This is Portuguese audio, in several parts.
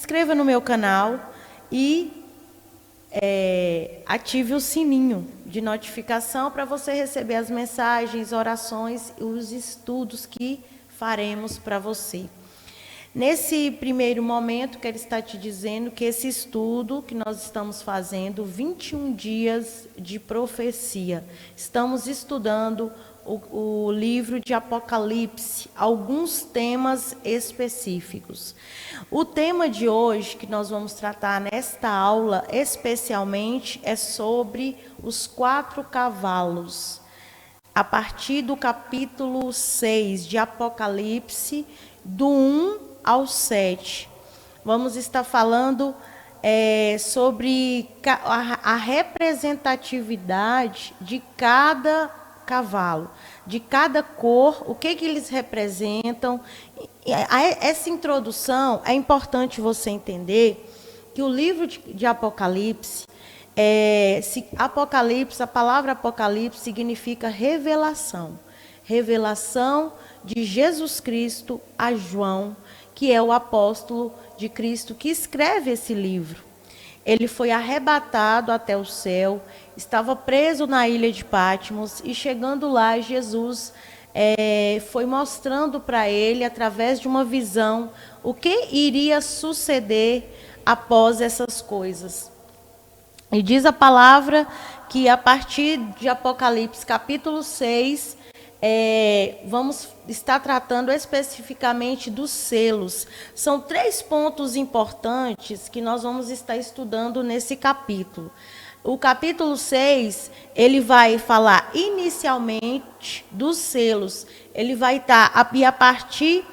inscreva no meu canal e ative o sininho de notificação para você receber as mensagens, orações e os estudos que faremos para você. Nesse primeiro momento, quero estar te dizendo que esse estudo que nós estamos fazendo, 21 dias de profecia, estamos estudando o livro de Apocalipse, alguns temas específicos. O tema de hoje, que nós vamos tratar nesta aula, especialmente, é sobre os 4 cavalos. A partir do capítulo 6 de Apocalipse, do 1 ao 7. Vamos estar falando sobre a representatividade de cada cavalo, de cada cor, o que eles representam. Essa introdução é importante você entender que o livro de Apocalipse, Apocalipse, a palavra Apocalipse significa revelação. Revelação de Jesus Cristo a João, que é o apóstolo de Cristo que escreve esse livro. Ele foi arrebatado até o céu, estava preso na ilha de Patmos e chegando lá, Jesus foi mostrando para ele, através de uma visão, o que iria suceder após essas coisas. E diz a palavra que a partir de Apocalipse capítulo 6, vamos estar tratando especificamente dos selos. São 3 pontos importantes que nós vamos estar estudando nesse capítulo. O capítulo 6, ele vai falar inicialmente dos selos. Ele vai estar, e a partir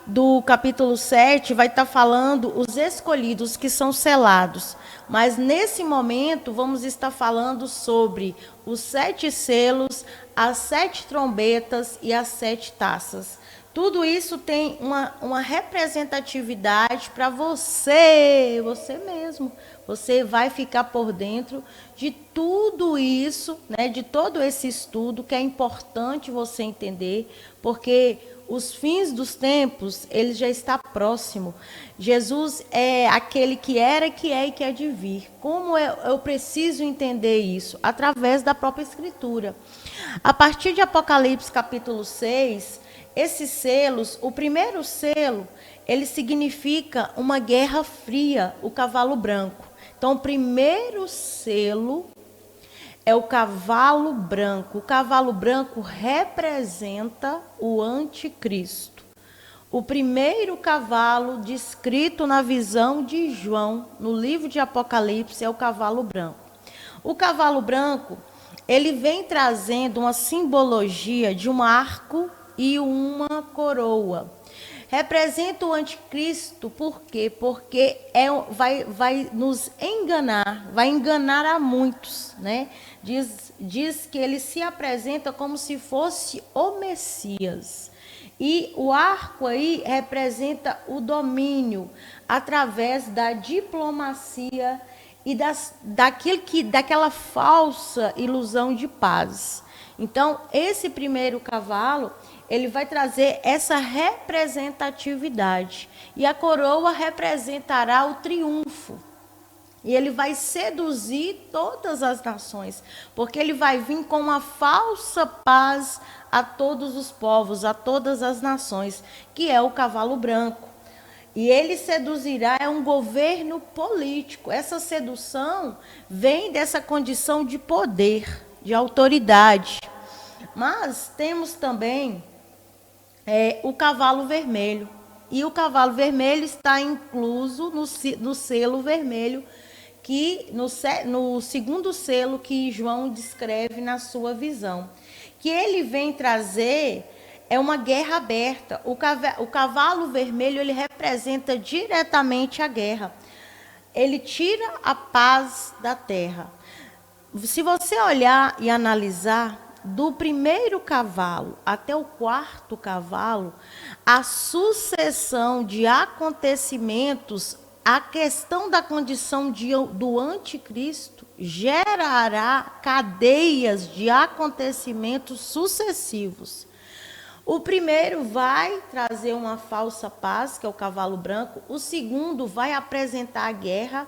do capítulo 7, vai estar falando os escolhidos que são selados. Mas nesse momento, vamos estar falando sobre os 7 selos, as 7 trombetas e as 7 taças. Tudo isso tem uma representatividade para você mesmo. Você vai ficar por dentro de tudo isso, né, de todo esse estudo, que é importante você entender, porque os fins dos tempos, ele já está próximo. Jesus é aquele que era, que é e que há de vir. Como eu preciso entender isso? Através da própria Escritura. A partir de Apocalipse capítulo 6, esses selos, o primeiro selo, ele significa uma guerra fria, o cavalo branco. Então, o primeiro selo é o cavalo branco. O cavalo branco representa o anticristo. O primeiro cavalo descrito na visão de João, no livro de Apocalipse, é o cavalo branco. O cavalo branco, ele vem trazendo uma simbologia de um arco e uma coroa. Representa o anticristo, por quê? Porque vai nos enganar, vai enganar a muitos, né? Diz que ele se apresenta como se fosse o Messias. E o arco aí representa o domínio através da diplomacia e daquela falsa ilusão de paz. Então, esse primeiro cavalo, ele vai trazer essa representatividade. E a coroa representará o triunfo. E ele vai seduzir todas as nações, porque ele vai vir com uma falsa paz a todos os povos, a todas as nações, que é o cavalo branco. E ele seduzirá um governo político. Essa sedução vem dessa condição de poder, de autoridade. Mas temos também o cavalo vermelho. E o cavalo vermelho está incluso no selo vermelho, que no segundo selo que João descreve na sua visão. Que ele vem trazer uma guerra aberta. O cavalo vermelho, ele representa diretamente a guerra. Ele tira a paz da terra. Se você olhar e analisar, do primeiro cavalo até o 4º cavalo, a sucessão de acontecimentos, a questão da condição do anticristo gerará cadeias de acontecimentos sucessivos. O primeiro vai trazer uma falsa paz, que é o cavalo branco. O segundo vai apresentar a guerra.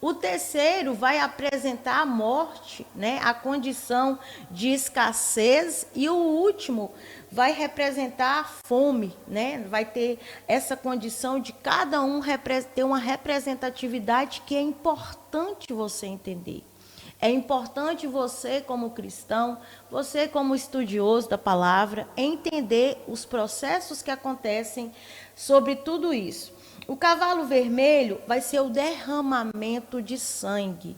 O terceiro vai apresentar a morte, né? A condição de escassez. E o último vai representar a fome, né? Vai ter essa condição de cada um ter uma representatividade que é importante você entender. É importante você, como cristão, você, como estudioso da palavra, entender os processos que acontecem sobre tudo isso. O cavalo vermelho vai ser o derramamento de sangue.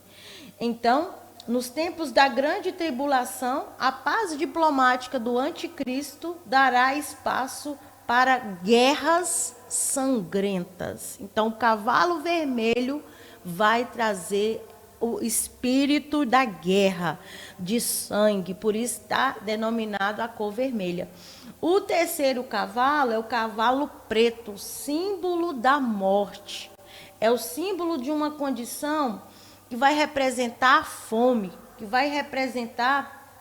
Então, nos tempos da grande tribulação, a paz diplomática do anticristo dará espaço para guerras sangrentas. Então, o cavalo vermelho vai trazer o espírito da guerra, de sangue, por isso está denominado a cor vermelha. O terceiro cavalo é o cavalo preto, símbolo da morte. É o símbolo de uma condição que vai representar a fome, que vai representar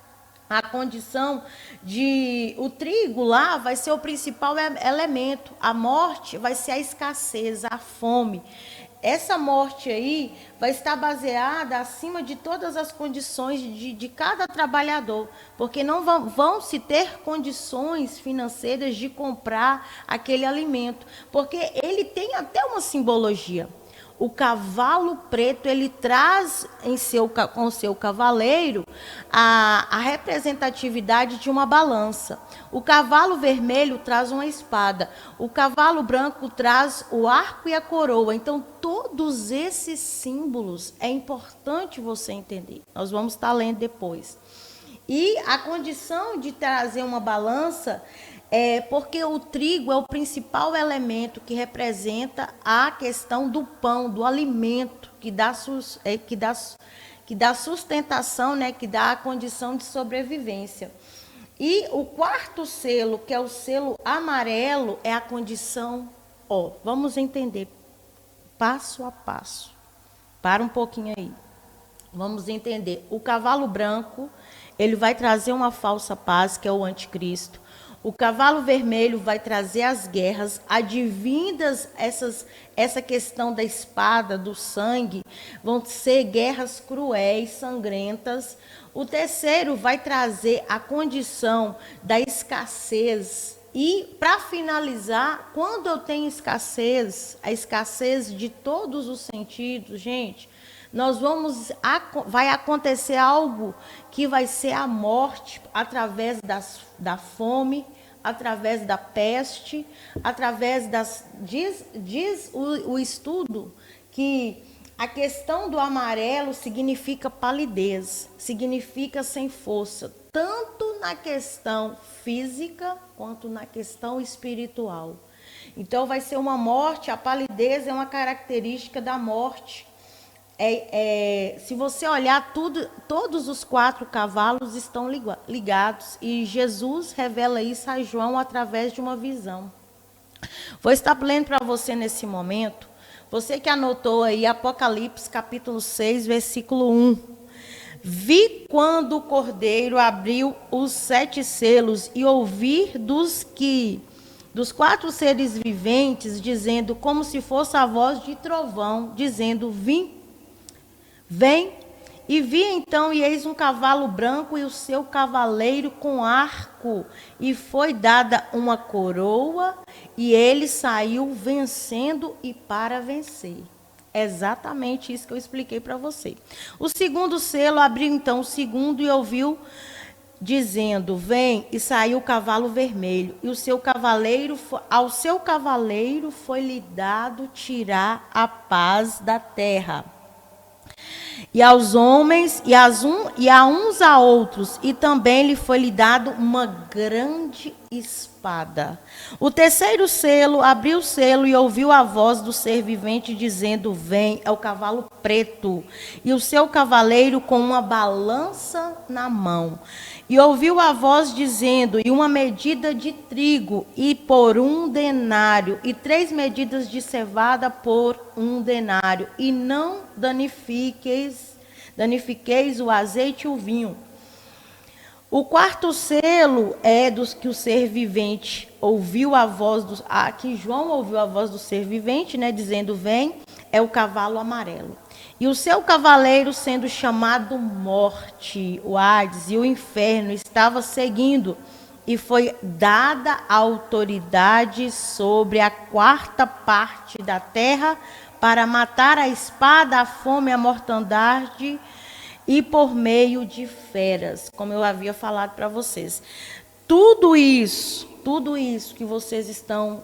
a condição de... O trigo lá vai ser o principal elemento, a morte vai ser a escassez, a fome. Essa morte aí vai estar baseada acima de todas as condições de cada trabalhador, porque não vão se ter condições financeiras de comprar aquele alimento, porque ele tem até uma simbologia. O cavalo preto, ele traz com seu cavaleiro a representatividade de uma balança. O cavalo vermelho traz uma espada. O cavalo branco traz o arco e a coroa. Então, todos esses símbolos é importante você entender. Nós vamos estar lendo depois. E a condição de trazer uma balança é porque o trigo é o principal elemento que representa a questão do pão, do alimento, que dá sustentação, né, que dá a condição de sobrevivência. E o quarto selo, que é o selo amarelo, é a condição, vamos entender passo a passo. Para um pouquinho aí. Vamos entender. O cavalo branco, ele vai trazer uma falsa paz, que é o anticristo. O cavalo vermelho vai trazer as guerras, advindas essa questão da espada, do sangue, vão ser guerras cruéis, sangrentas. O terceiro vai trazer a condição da escassez. E, para finalizar, quando eu tenho escassez, a escassez de todos os sentidos, gente, vai acontecer algo que vai ser a morte através da fome, através da peste, através diz o estudo que a questão do amarelo significa palidez, significa sem força, tanto na questão física quanto na questão espiritual. Então vai ser uma morte, a palidez é uma característica da morte. Se você olhar todos os 4 cavalos estão ligados, e Jesus revela isso a João através de uma visão. Vou estar lendo para você nesse momento, você que anotou aí Apocalipse capítulo 6, versículo 1. Vi quando o Cordeiro abriu os 7 selos e ouvi dos 4 seres viventes dizendo, como se fosse a voz de trovão, dizendo, Vem, e vi então, e eis um cavalo branco e o seu cavaleiro com arco, e foi dada uma coroa, e ele saiu vencendo e para vencer. Exatamente isso que eu expliquei para você. O segundo selo abriu então o segundo e ouviu dizendo, vem, e saiu o cavalo vermelho, e ao seu cavaleiro foi lhe dado tirar a paz da terra. E aos homens, e a uns a outros, e também lhe foi lhe dado uma grande espada. O terceiro selo abriu o selo e ouviu a voz do ser vivente dizendo, vem, é o cavalo preto, e o seu cavaleiro com uma balança na mão. E ouviu a voz dizendo, e uma medida de trigo, e por 1 denário, e 3 medidas de cevada por 1 denário, e não danifiqueis o azeite e o vinho. O quarto selo é dos que o ser vivente ouviu a voz do, que João ouviu a voz do ser vivente, né, dizendo: vem, é o cavalo amarelo. E o seu cavaleiro, sendo chamado Morte, o Hades e o Inferno, estava seguindo, e foi dada a autoridade sobre a quarta parte da terra para matar a espada, a fome, a mortandade e por meio de feras, como eu havia falado para vocês. Tudo isso que vocês estão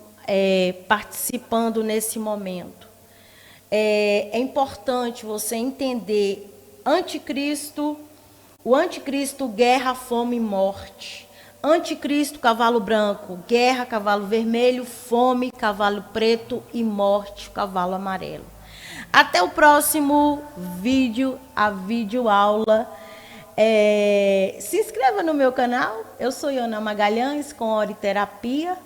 participando nesse momento, é importante você entender: anticristo, o anticristo, guerra, fome e morte. Anticristo, cavalo branco, guerra, cavalo vermelho, fome, cavalo preto e morte, cavalo amarelo. Até o próximo vídeo, a videoaula. Se inscreva no meu canal. Eu sou Ana Magalhães com Oriterapia,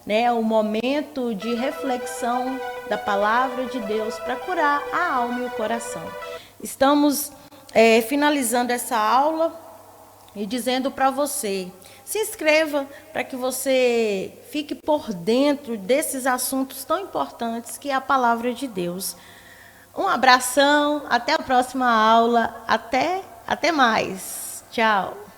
né? Um momento de reflexão da palavra de Deus para curar a alma e o coração. Estamos finalizando essa aula e dizendo para você: se inscreva para que você fique por dentro desses assuntos tão importantes que é a palavra de Deus. Um abração, até a próxima aula, até mais. Tchau.